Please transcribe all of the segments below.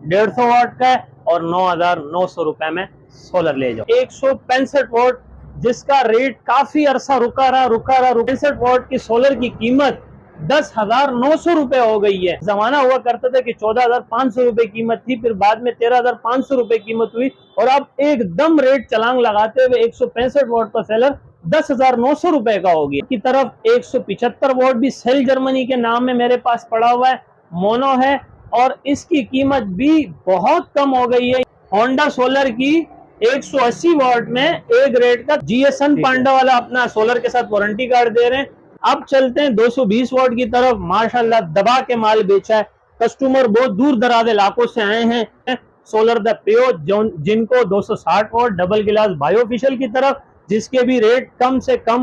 150 वाट का है और 9,900 रुपए में सोलर ले जाओ। 165 वाट जिसका रेट काफी अरसा रुका रहा 65 वाट की सोलर की कीमत 10,900 रुपए हो गई है। जमाना हुआ करता था कि 14,500 रुपए कीमत थी, फिर बाद में 13,500 रुपए कीमत हुई और अब एकदम रेट चलांग लगाते हुए 165 वाट का सेलर 10,900 रुपए का हो गया। की तरफ 175 वाट भी सेल जर्मनी के नाम में मेरे पास पड़ा हुआ है, मोनो है और इसकी कीमत भी बहुत कम हो गई है। होंडा सोलर की 180 वाट में एक रेट का जीएसएन पांडा वाला अपना सोलर के साथ वारंटी कार्ड दे रहे हैं। अब चलते हैं 220 वाट की तरफ। माशाल्लाह दबा के माल बेचा है, कस्टमर बहुत दूर दराज इलाकों से आए हैं। सोलर द पियो जिनको 260 वाट डबल गिलास बायो ऑफिशियल की तरफ, जिसके भी रेट कम से कम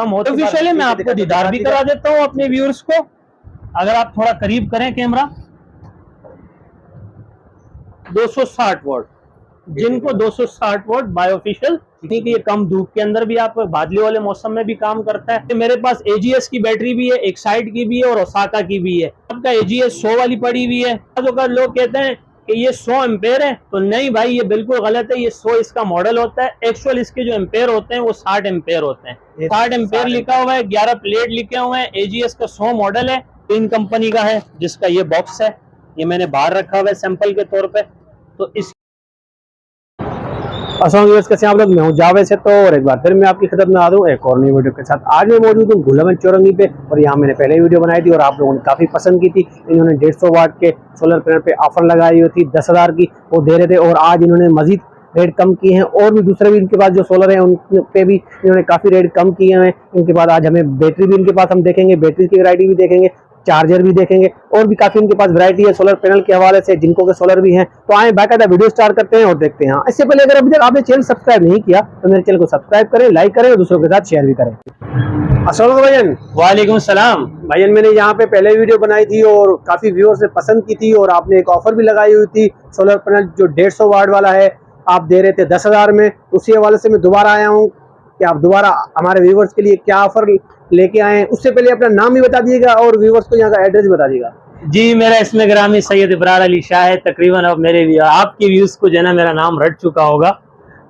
होते ऑफिशियल। मैं आपको दीदार भी करा देता हूँ अपने व्यूअर्स को, अगर आप थोड़ा करीब करें कैमरा। 260 वाट जिनको 260 वाट बायो ऑफिशियल, ये कम धूप के अंदर भी आप बादली वाले मौसम में भी काम करता है। मेरे पास एजीएस की बैटरी भी है, एक साइड की भी है और ओसाका की भी है। आपका एजीएस 100 वाली पड़ी हुई है। लोग कहते हैं कि ये 100 एम्पेयर है, तो नहीं भाई ये बिल्कुल गलत है। ये 100 इसका मॉडल होता है, एक्चुअल इसके जो एम्पेयर होते हैं वो 60 एम्पेयर होते हैं। 60 एम्पेयर लिखा हुआ है, 11 प्लेट लिखे हुए हैं। एजीएस का 100 मॉडल है, इन कंपनी का है, जिसका ये बॉक्स है, ये मैंने बाहर रखा हुआ है सैंपल के तौर पे। तो इस कैसे आप लोग, मैं हूं जावेद से। तो और एक बार फिर मैं आपकी खिदमत में आ दूं एक और नई वीडियो के साथ। आज मैं मौजूद हूं गुलमन चौरंगी पे और यहाँ मैंने पहले वीडियो बनाई थी और आप लोगों ने काफी पसंद की थी। इन्होंने 150 वाट के सोलर पैनल पे ऑफर लगाई हुई थी, 10,000 की वो दे रहे थे और आज इन्होंने मजीद रेट कम किए हैं और भी दूसरे भी इनके पास जो सोलर है उन पे भी इन्होंने काफी रेट कम किए हैं। इनके बाद आज हमें बैटरी भी इनके पास हम देखेंगे, बैटरी की वैरायटी भी देखेंगे, चार्जर भी देखेंगे और भी काफी इनके पास वैरायटी है सोलर पैनल के हवाले से, जिनको के सोलर भी हैं। तो आए बाकायदा वीडियो स्टार्ट करते हैं और देखते हैं। इससे पहले अगर अभी तक आपने चैनल सब्सक्राइब नहीं किया तो मेरे चैनल को सब्सक्राइब करें, लाइक करें और दूसरों के साथ शेयर भी करें। अस्सलाम भाईजान। वालेकुम सलाम भाईजान, मैंने यहाँ पे पहले वीडियो बनाई थी और काफी व्यूअर्स ने पसंद की थी और आपने एक ऑफर भी लगाई हुई थी सोलर पैनल जो 150 वाट वाला है, आप दे रहे थे 10,000 में। उसी हवाले से मैं दोबारा आया हूँ कि आप दोबारा हमारे व्यूअर्स के लिए क्या ऑफर लेके आए हैं। उससे पहले अपना नाम भी बता दीजिएगा और व्यूअर्स को यहाँ का एड्रेस भी बता दीजिएगा। जी, मेरा इसमें ग्रामी सैयद इब्रार अली शाह है। तकरीबन अब मेरे आपके व्यूज को जो है ना मेरा नाम रट चुका होगा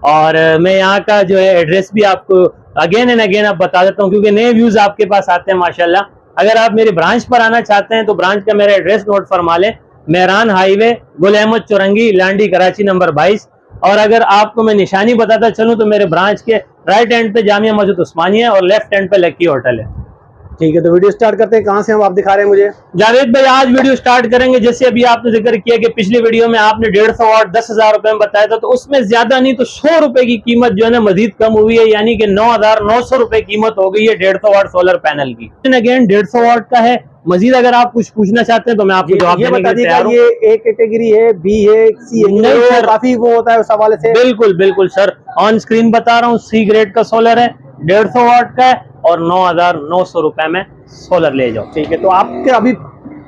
और मैं यहाँ का जो है एड्रेस भी आपको अगेन एंड अगेन आप बता देता हूँ, क्योंकि नए व्यूज आपके पास आते हैं माशाल्लाह। अगर आप मेरी ब्रांच पर आना चाहते हैं तो ब्रांच का मेरा एड्रेस नोट फरमा लें, मेहरान हाईवे, गुल अहमद चौरंगी, लांडी, कराची नंबर 22। और अगर आपको मैं निशानी बताता चलूं तो मेरे ब्रांच के राइट एंड पे जामिया मस्जिद उस्मानिया और लेफ्ट एंड पे लकी होटल है। ठीक है, तो वीडियो स्टार्ट करते हैं। कहाँ से हम आप दिखा रहे हैं मुझे? जावेद भाई, आज वीडियो स्टार्ट करेंगे, जैसे अभी आपने जिक्र किया कि पिछली वीडियो में आपने 150 वाट 10,000 रुपए में बताया था, तो उसमें ज्यादा नहीं तो 100 रुपए की कीमत जो है ना मजीद कम हुई है, यानी कि 9,900 रुपए कीमत हो गई है 150 वाट सोलर पैनल की। अगेन 150 वाट का है। मजीद अगर आप कुछ पूछना चाहते हैं तो मैं आपको जवाब देने के लिए तैयार हूं। ये ए कैटेगरी है, बी है, सी है? नहीं सर, काफी वो होता है उस हवाले से। बिल्कुल बिल्कुल सर, ऑन स्क्रीन बता रहा हूँ, सी ग्रेड का सोलर है, 150 वाट का है और 9,900 रुपए में सोलर ले जाओ। ठीक है, तो आपके अभी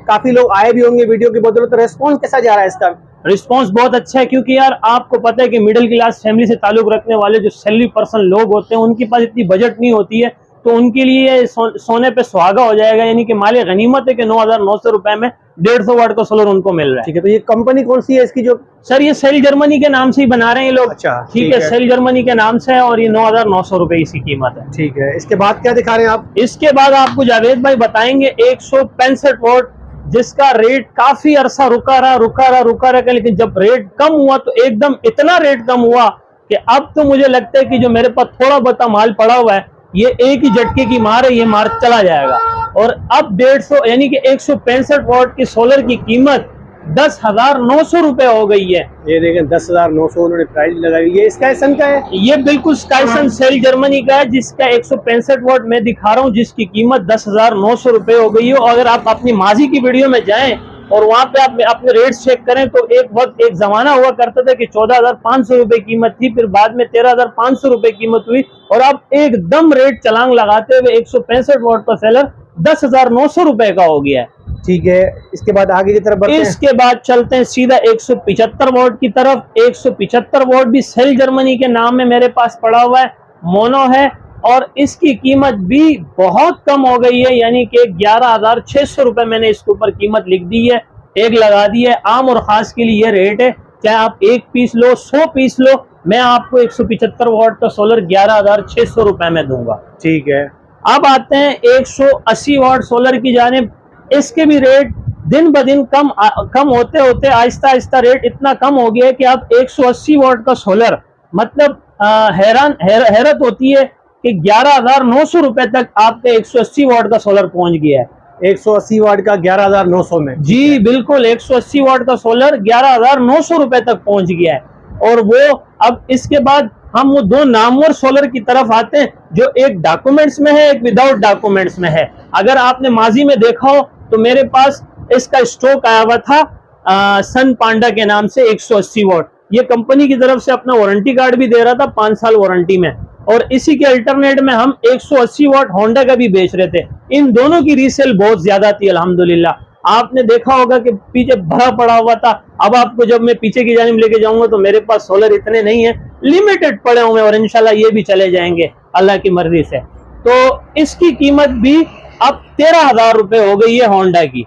काफी लोग आए भी होंगे वीडियो की बदौलत, तो रेस्पॉन्स कैसा जा रहा है इसका? रिस्पांस बहुत अच्छा है, क्योंकि यार आपको पता है कि मिडिल क्लास फैमिली से ताल्लुक रखने वाले जो सैलरी पर्सन लोग होते हैं उनके पास इतनी बजट नहीं होती है, तो उनके लिए सोने पे सुहागा हो जाएगा, यानी कि माले गनीमत है कि 9,900 रुपए में 150 वाट का सोलर उनको मिल रहा है। ठीक है, तो ये कंपनी कौन सी है इसकी? जो सर ये सेल जर्मनी के नाम से ही बना रहे हैं ये लोग। अच्छा, ठीक है, सेल जर्मनी के नाम से है और ये 9,900 रुपए इसकी कीमत है। ठीक है, इसके बाद क्या दिखा रहे हैं आप? इसके बाद आपको जावेद भाई बताएंगे 165 वाट जिसका रेट काफी अरसा रुका रहा, लेकिन जब रेट कम हुआ तो एकदम इतना रेट कम हुआ कि अब तो मुझे लगता है कि जो मेरे पास थोड़ा बहुत माल पड़ा हुआ है ये एक ही झटके की मार है, ये मार चला जाएगा। और अब 150 यानी कि 165 वाट की सोलर की कीमत 10,900 रुपए हो गई है। ये देखें 10,900 उन्होंने प्राइस लगाई। ये स्काईसन का है? ये बिल्कुल स्काईसन सेल जर्मनी का है, जिसका 165 वाट मैं दिखा रहा हूँ, जिसकी कीमत 10,900 रुपए हो गई है। और अगर आप अपनी माजी की वीडियो में जाएं और वहां पे आप अपने रेट चेक करें तो एक जमाना हुआ करता था कि 14,500 रुपए कीमत थी, फिर बाद में 13,500 रुपए कीमत हुई और अब एकदम रेट चलांग लगाते हुए 165 वाट का सेलर 10,900 रुपए का हो गया है। ठीक है, इसके बाद आगे की तरफ बढ़ते हैं। इसके बाद चलते हैं सीधा 175 वाट की तरफ। 175 वाट भी सेल जर्मनी के नाम में मेरे पास पड़ा हुआ है, मोनो है और इसकी कीमत भी बहुत कम हो गई है, यानी कि 11,600 रुपए मैंने इसके ऊपर कीमत लिख दी है। एक लगा दी है। आम और खास के लिए ये रेट है, चाहे आप 1 पीस लो 100 पीस लो, मैं आपको 175 वाट का सोलर 11,600 रुपए में दूंगा। ठीक है। अब आते हैं 180 वाट सोलर की जानिब। इसके भी रेट दिन ब दिन कम होते होते आहिस्ता आहिस्ता रेट इतना कम हो गया है कि आप 180 वाट का सोलर, मतलब हैरत होती है कि 11,900 रुपए तक आपके 180 वाट का सोलर पहुंच गया है। 180 वाट का 11,900 में? जी बिल्कुल, 180 वाट का सोलर 11,900 रुपए तक पहुंच गया है। और वो अब इसके बाद हम वो दो नामवर सोलर की तरफ आते हैं, जो एक डॉक्यूमेंट्स में है, एक विदाउट डॉक्यूमेंट्स में है। अगर आपने माजी में देखा हो तो मेरे पास इसका स्टॉक आया हुआ था सन पांडा के नाम से 180 वाट। ये कंपनी की तरफ से अपना वारंटी कार्ड भी दे रहा था 5 साल वारंटी में, और इसी के अल्टरनेट में हम 180 वाट होंडा का भी बेच रहे थे। इन दोनों की रीसेल बहुत ज्यादा थी अल्हम्दुलिल्लाह। आपने देखा होगा कि पीछे भरा पड़ा हुआ था। अब आपको जब मैं पीछे की जानिब लेके जाऊंगा तो मेरे पास सोलर इतने नहीं है, लिमिटेड पड़े हुए हैं, और इंशाल्लाह ये भी चले जाएंगे अल्लाह की मर्जी से। तो इसकी कीमत भी अब 13,000 रुपए हो गई है होंडा की।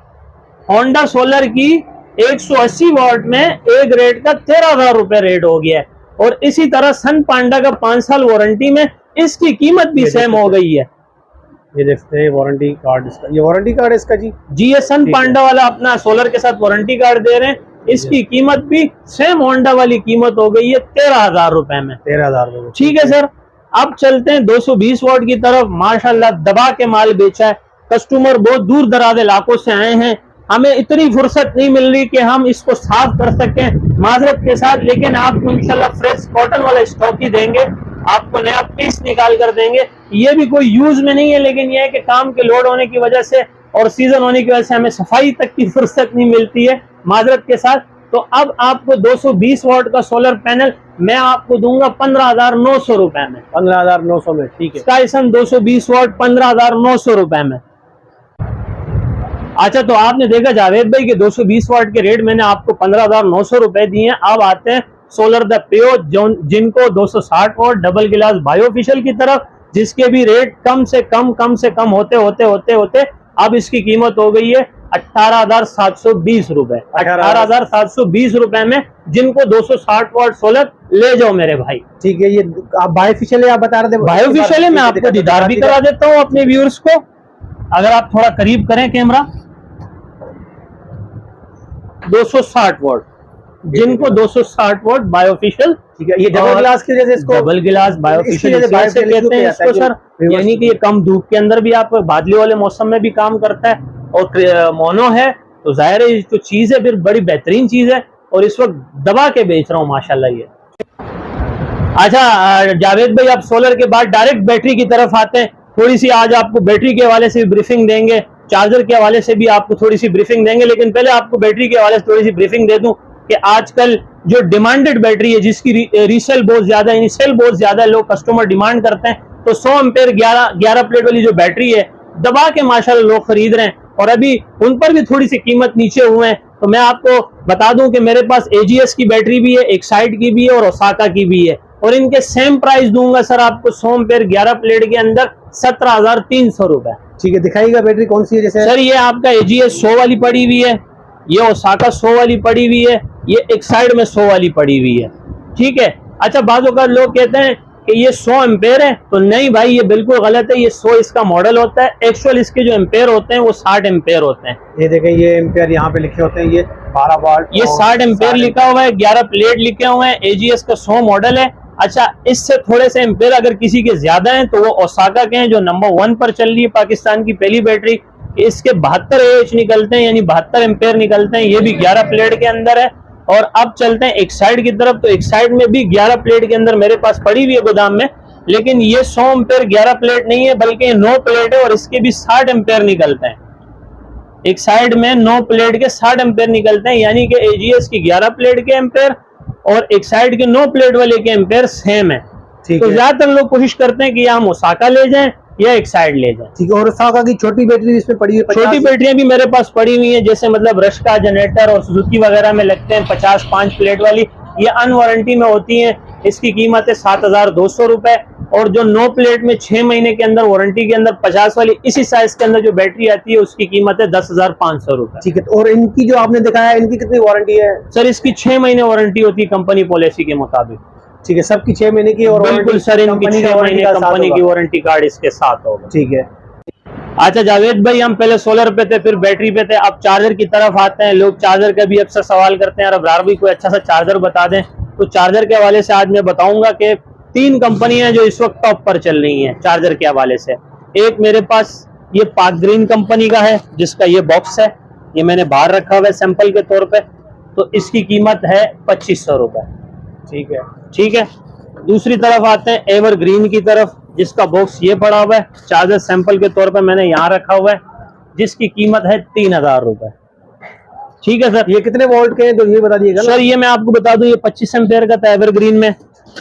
होंडा सोलर की 180 वाट में एक रेट का 13,000 रुपए रेट हो गया है। और इसी तरह सन पांडा का 5 साल वारंटी में इसकी कीमत भी सेम हो गई है। ये देखते हैं वारंटी कार्ड इसका, ये वारंटी कार्ड है इसका जी। ये सन पांडा वाला अपना सोलर के साथ वारंटी कार्ड दे रहे हैं। इसकी कीमत भी सेम होंडा वाली कीमत हो गई है 13,000 रुपए में। 13,000 रुपए, ठीक है सर। अब चलते हैं 220 वाट की तरफ। माशाल्लाह दबा के माल बेचा है। कस्टमर बहुत दूर दराज इलाकों से आए हैं, हमें इतनी फुर्सत नहीं मिल रही कि हम इसको साफ कर सकें माजरत के साथ, लेकिन आपको इंशाल्लाह फ्रेश कॉटन वाला स्टॉक ही देंगे, आपको नया पीस निकाल कर देंगे। ये भी कोई यूज में नहीं है, लेकिन यह है कि काम के लोड होने की वजह से और सीजन होने की वजह से हमें सफाई तक की फुर्सत नहीं मिलती है माजरत के साथ। तो अब आपको 220 वाट का सोलर पैनल मैं आपको दूंगा 15,900 रुपए में। 15,900 में, ठीक है। स्काईसन 220 वाट 15,900 रुपए में। अच्छा, तो आपने देखा जावेद भाई कि 220 वाट के रेट मैंने आपको 15,900 रुपए दिए हैं। अब आते हैं सोलर द प्यो जिनको 260 वाट डबल गिलास बायोफिशियल की तरफ, जिसके भी रेट कम से कम होते अब इसकी कीमत हो गई है 18,720 रुपए। 18,720 रुपए में जिनको 260 वाट सोलर ले जाओ मेरे भाई। ठीक है। ये आप बायोफिशियल है, आप बता रहे थे बायोफिशियल है। मैं आपको दीदार भी करा देता हूँ अपने व्यूअर्स को, अगर आप थोड़ा करीब करें कैमरा। 260 वाट जिनको 260 वाट बायोफिशियल, ठीक है। ये डबल गिलास की वजह से इसको डबल गिलास बायोफिशियल कहते हैं इसको सर, यानी कि ये कम धूप के अंदर भी, आप बादली वाले मौसम में भी काम करता है, और मोनो है तो जाहिर है जो चीज है फिर बड़ी बेहतरीन चीज है, और इस वक्त दबा के बेच रहा हूँ माशाल्लाह ये। अच्छा जावेद भाई, आप सोलर के बाद डायरेक्ट बैटरी की तरफ आते हैं। थोड़ी सी आज आपको बैटरी के हवाले से ब्रीफिंग देंगे, चार्जर के हवाले से भी आपको थोड़ी सी ब्रीफिंग देंगे, लेकिन पहले आपको बैटरी के हवाले से थोड़ी सी ब्रीफिंग दे दूं कि आजकल जो डिमांडेड बैटरी है, जिसकी रीसेल बहुत ज्यादा है, सेल बहुत ज्यादा है, लोग कस्टमर डिमांड करते हैं, तो 100 एम्पेयर 11 प्लेट वाली जो बैटरी है दबा के माशाल्लाह लोग खरीद रहे हैं, और अभी उन पर भी थोड़ी सी कीमत नीचे हुए हैं। तो मैं आपको बता दूं कि मेरे पास AGS की बैटरी भी है, एक्साइड की भी है और ओसाका की भी है, और इनके सेम प्राइस दूंगा सर आपको 100 एम्पेयर 11 प्लेट के अंदर 17,300 रुपए। ठीक है। दिखाइएगा बैटरी कौन सी है? जैसे सर ये आपका AGS 100 वाली पड़ी हुई है, ये ओसाका 100 वाली पड़ी हुई है, ये एक्साइड में 100 वाली पड़ी हुई है। ठीक है। अच्छा, बाज़ औक़ात लोग कहते हैं कि ये 100 एम्पेयर है, तो नहीं भाई, ये बिल्कुल गलत है। ये 100 इसका मॉडल होता है, एक्चुअल इसके जो एम्पेयर होते हैं वो 60 एम्पेयर होते हैं। ये देखें, ये एम्पेयर यहाँ पे लिखे होते हैं, ये 12 वाट, ये 60 एम्पेयर लिखा हुआ है, 11 प्लेट लिखे हुए हैं, AGS का 100 मॉडल है। अच्छा, इससे थोड़े से एम्पेयर अगर किसी के ज्यादा हैं तो वो ओसाका के हैं, जो नंबर 1 पर चल रही है, पाकिस्तान की पहली बैटरी। इसके 72 AH निकलते हैं, यानी 72 एम्पेयर निकलते हैं, ये भी 11 प्लेट के अंदर है। और अब चलते हैं एक्साइड की तरफ, तो एक्साइड में भी 11 प्लेट के अंदर मेरे पास पड़ी हुई है गोदाम में, लेकिन ये 100 एम्पेयर 11 प्लेट नहीं है, बल्कि 9 प्लेट है, और इसके भी 60 एम्पेयर निकलते हैं। एक साइड में 9 प्लेट के 60 एम्पेयर निकलते हैं, यानी कि AGS की 11 प्लेट के एम्पेयर और एक साइड के 9 प्लेट वाले के एम्पेयर सेम है। तो ज्यादातर लोग कोशिश करते हैं कि या हम ओसाका ले जाएं या एक साइड ले जाएं। ठीक है। और ओसाका की छोटी बैटरी इसमें पड़ी है, छोटी बैटरियां भी मेरे पास पड़ी हुई हैं, जैसे मतलब रश्का जनरेटर और सुजुकी वगैरह में लगते हैं 50 5 प्लेट वाली, ये अन वारंटी में होती हैं, इसकी कीमत है 7,200 रुपए। और जो 9 प्लेट में 6 महीने के अंदर वारंटी के अंदर 50 वाली इसी साइज के अंदर जो बैटरी आती है उसकी कीमत है 10,500 रुपए। ठीक है, और इनकी जो आपने दिखाया इनकी कितनी वारंटी है? सर इसकी 6 महीने वारंटी होती है कंपनी पॉलिसी के मुताबिक। ठीक है, सबकी 6 महीने की, और बिल्कुल सर, इनकी 6 महीने कंपनी की वारंटी कार्ड इसके साथ होगा। ठीक है। अच्छा जावेद भाई, हम पहले सोलर पे थे, फिर बैटरी पे थे, अब चार्जर की तरफ आते हैं। लोग चार्जर का भी अक्सर सवाल करते हैं, और अब भी कोई अच्छा सा चार्जर बता दें। तो चार्जर के हवाले से आज मैं बताऊंगा कि 3 कंपनियां जो इस वक्त टॉप पर चल रही हैं चार्जर के हवाले से। एक मेरे पास ये पाक ग्रीन कंपनी का है, जिसका ये बॉक्स है, ये मैंने बाहर रखा हुआ है सैंपल के तौर पे। तो इसकी कीमत है 2500 रुपए। ठीक है। ठीक है, दूसरी तरफ आते हैं एवर ग्रीन की तरफ, जिसका बॉक्स ये पड़ा हुआ है, चार्जर सैंपल के तौर पे मैंने यहाँ रखा हुआ है, जिसकी कीमत है 3000 रुपए। ठीक है सर। ये कितने वोल्ट के हैं तो ये बता दिएगा सर ये मैं आपको बता दूं, ये 25 एम्पेयर का था एवर ग्रीन में,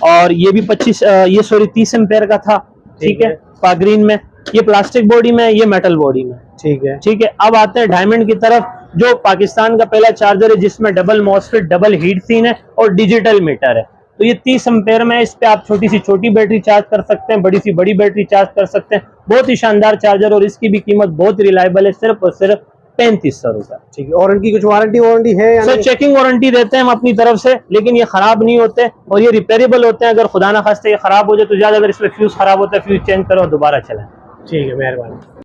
और ये भी 30 एम्पेयर का था। ठीक है, पाक ग्रीन में। ये प्लास्टिक बॉडी में, ये मेटल बॉडी में। ठीक है। ठीक है, अब आते हैं डायमंड की तरफ, जो पाकिस्तान का पहला चार्जर है जिसमें double MOSFET, double heat sink है और डिजिटल मीटर है। तो ये 30 एम्पेयर में है, इस पे आप छोटी सी छोटी बैटरी चार्ज कर सकते हैं, बड़ी सी बड़ी बैटरी चार्ज कर सकते हैं। बहुत ही शानदार चार्जर, और इसकी भी कीमत बहुत रिलायबल है, सिर्फ और सिर्फ 3500 रुपए। ठीक है, और इनकी कुछ वारंटी है या सर चेकिंग वारंटी देते हैं हम अपनी तरफ से, लेकिन ये खराब नहीं होते और ये रिपेयरेबल होते हैं। अगर खुदा ना खास्ते ये खराब हो जाए तो ज्यादा, अगर इसमें फ्यूज खराब होता है फ्यूज चेंज करो दोबारा चलाएं। ठीक है, मेहरबानी।